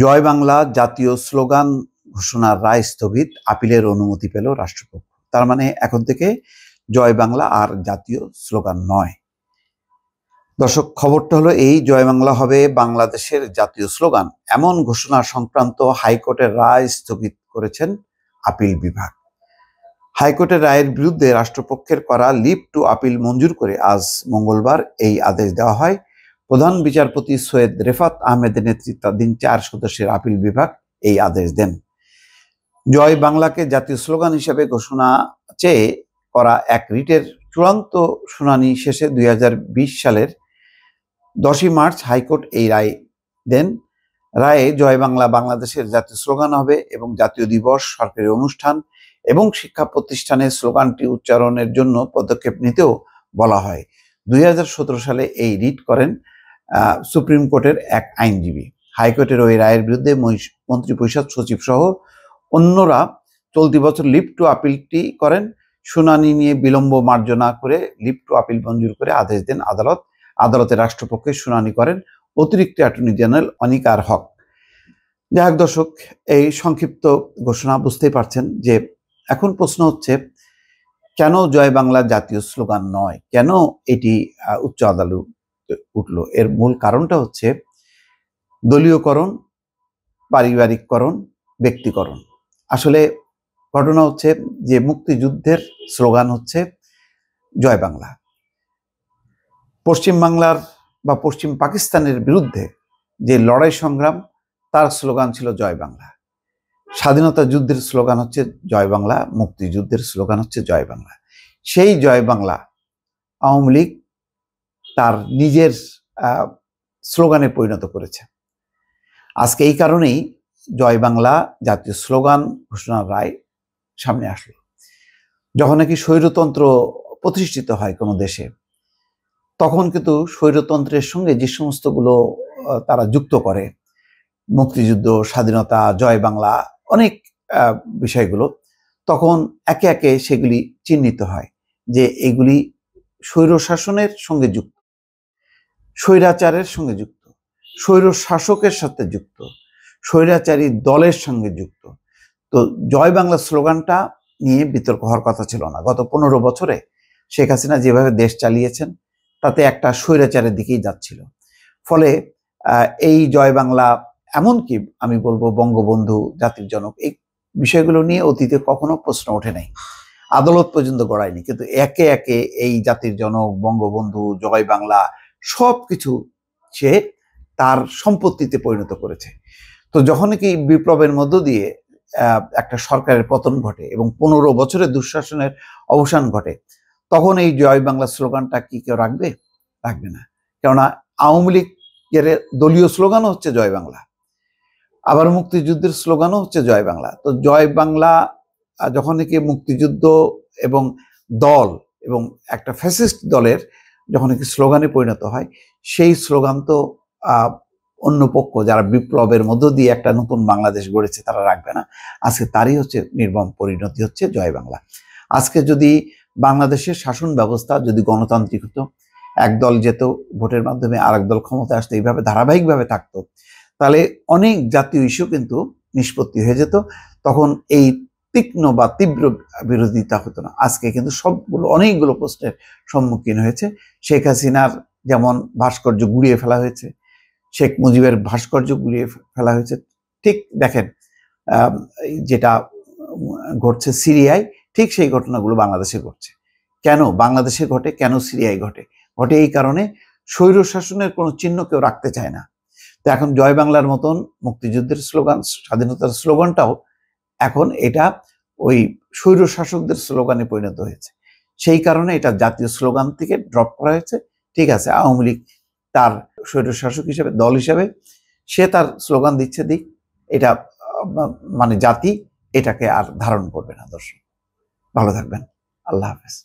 জয় বাংলা জাতীয় স্লোগান ঘোষণার রায় স্থগিত, আপিলের অনুমতি পেল রাষ্ট্রপক্ষ। তার মানে এখন থেকে জয় বাংলা আর জাতীয় স্লোগান নয়। দর্শক, খবরটা হলো এই, জয় বাংলা হবে বাংলাদেশের জাতীয় স্লোগান, এমন ঘোষণা সংক্রান্ত হাইকোর্টের রায় স্থগিত করেছেন আপিল বিভাগ। হাইকোর্টের রায়ের বিরুদ্ধে রাষ্ট্রপক্ষের করা লিভ টু আপিল মঞ্জুর করে আজ মঙ্গলবার এই আদেশ দেওয়া হয়। প্রধান বিচারপতি সৈয়দ রেফাত আহমেদের নেতৃত্বাধীন 4 সদস্যের আপিল বিভাগ এই আদেশ দেন। জয় বাংলাকে জাতীয় স্লোগান হিসেবে ঘোষণা চেয়ে করা এক রিটের চূড়ান্ত শুনানি শেষে 2020 সালের 10ই মার্চ হাইকোর্ট এই রায় দেন। রায়ে জয় বাংলা বাংলাদেশের জাতীয় স্লোগান হবে এবং জাতীয় দিবস, সরকারি অনুষ্ঠান এবং শিক্ষা প্রতিষ্ঠানে স্লোগানটি উচ্চারণের জন্য পদক্ষেপ নিতেও বলা হয়। 2017 সালে এই রিট করেন সুপ্রিম কোর্টের এক আইনজীবী। হাইকোর্টের ওই রায়ের বিরুদ্ধে মন্ত্রিপরিষদ সচিব সহ অন্যরা চলতি বছর লিভ টু আপিলটি করেন। শুনানি নিয়ে বিলম্ব মার্জনা করে লিভ টু আপিল মঞ্জুর করে আদেশ দেন আদালত। আদালতে রাষ্ট্রপক্ষে শুনানি করেন অতিরিক্ত অ্যাটর্নি জেনারেল অনিকার হক। যাই হোক দর্শক, এই সংক্ষিপ্ত ঘোষণা বুঝতেই পারছেন যে এখন প্রশ্ন হচ্ছে, কেন জয় বাংলা জাতীয় স্লোগান নয়, কেন এটি উচ্চ আদালতে উঠল? এর মূল কারণটা হচ্ছে দলীয়করণ, পারিবারিককরণ, ব্যক্তিকরণ। আসলে ঘটনা হচ্ছে যে মুক্তিযুদ্ধের স্লোগান হচ্ছে জয় বাংলা। পশ্চিম বাংলার বা পশ্চিম পাকিস্তানের বিরুদ্ধে যে লড়াই সংগ্রাম, তার স্লোগান ছিল জয় বাংলা। স্বাধীনতা যুদ্ধের স্লোগান হচ্ছে জয় বাংলা, মুক্তিযুদ্ধের স্লোগান হচ্ছে জয় বাংলা। সেই জয় বাংলা আওয়ামী লীগ তার নিজের স্লোগানে পরিণত করেছে। আজকে এই কারণেই জয় বাংলা জাতীয় স্লোগান ঘোষণার রায় সামনে আসলো। যখন নাকি স্বৈরতন্ত্র প্রতিষ্ঠিত হয় কোনো দেশে, তখন কিন্তু স্বৈরতন্ত্রের সঙ্গে যে সমস্তগুলো তারা যুক্ত করে, মুক্তিযুদ্ধ, স্বাধীনতা, জয় বাংলা, অনেক বিষয়গুলো, তখন একে একে সেগুলি চিহ্নিত হয় যে এগুলি স্বৈর শাসনের সঙ্গে যুক্ত, স্বৈরাচারের সঙ্গে যুক্ত, স্বৈর শাসকের সাথে যুক্ত, স্বৈরাচারী দলের সঙ্গে যুক্ত। তো জয় বাংলা স্লোগানটা নিয়ে বিতর্ক হওয়ার কথা ছিল না। গত 15 বছরে শেখ হাসিনা যেভাবে দেশ চালিয়েছেন, তাতে একটা স্বৈরাচারের দিকেই যাচ্ছিল। ফলে এই জয় বাংলা, এমনকি আমি বলবো বঙ্গবন্ধু, জাতির জনক, এই বিষয়গুলো নিয়ে অতীতে কখনো প্রশ্ন ওঠে নাই, আদালত পর্যন্ত গড়ায়নি। কিন্তু একে একে এই জাতির জনক, বঙ্গবন্ধু, জয় বাংলা সবকিছু সে তার সম্পত্তিতে পরিণত করেছে। তো যখন কি বিপ্লবের মধ্য দিয়ে একটা সরকারের পতন ঘটে এবং 15 বছরের দুঃশাসনের অবসান ঘটে, তখন এই জয় বাংলা স্লোগানটা কি কেউ রাখবে? রাখবে না। কেননা আওয়ামী লীগের দলীয় স্লোগানও হচ্ছে জয় বাংলা, আবার মুক্তিযুদ্ধের স্লোগানও হচ্ছে জয় বাংলা। তো জয় বাংলা যখন নাকি মুক্তিযুদ্ধ এবং দল এবং একটা ফ্যাসিস্ট দলের যখন নাকি স্লোগানে পরিণত হয়, সেই স্লোগান তো অন্য পক্ষ যারা বিপ্লবের মধ্য দিয়ে একটা নতুন বাংলাদেশ গড়েছে তারা রাখবে না। আজকে তারই হচ্ছে নির্মম পরিণতি হচ্ছে জয় বাংলা। আজকে যদি বাংলাদেশের শাসন ব্যবস্থা যদি গণতান্ত্রিক হতো, একদল যেত ভোটের মাধ্যমে, আরেক দল ক্ষমতায় আসতো, এইভাবে ধারাবাহিকভাবে থাকতো, তাহলে অনেক জাতীয় ইস্যু কিন্তু নিষ্পত্তি হয়ে যেত। তখন এই তীক্ষ্ণ বা তীব্র বিরোধিতা হতো না। আজকে কিন্তু সবগুলো অনেকগুলো প্রশ্নের সম্মুখীন হয়েছে। শেখ হাসিনার যেমন ভাস্কর্য গুড়িয়ে ফেলা হয়েছে, শেখ মুজিবের ভাস্কর্য গুড়িয়ে ফেলা হয়েছে, ঠিক দেখেন যেটা ঘটছে সিরিয়ায়, ঠিক সেই ঘটনাগুলো বাংলাদেশে ঘটছে। কেন বাংলাদেশে ঘটে, কেন সিরিয়ায় ঘটে? ঘটে এই কারণে স্বৈর শাসনের কোনো চিহ্ন কেউ রাখতে চায় না। তো এখন জয় বাংলার মতন মুক্তিযুদ্ধের স্লোগান, স্বাধীনতার স্লোগানটাও এখন এটা ওই স্বৈর শাসকদের স্লোগানে পরিণত হয়েছে। সেই কারণে এটা জাতীয় স্লোগান থেকে ড্রপ করা হয়েছে। ঠিক আছে, আওয়ামী লীগ তার স্বৈর শাসক হিসেবে, দল হিসেবে সে তার স্লোগান দিচ্ছে, দিক। এটা মানে জাতি এটাকে আর ধারণ করবে না। দর্শক, ভালো থাকবেন। আল্লাহ হাফেজ।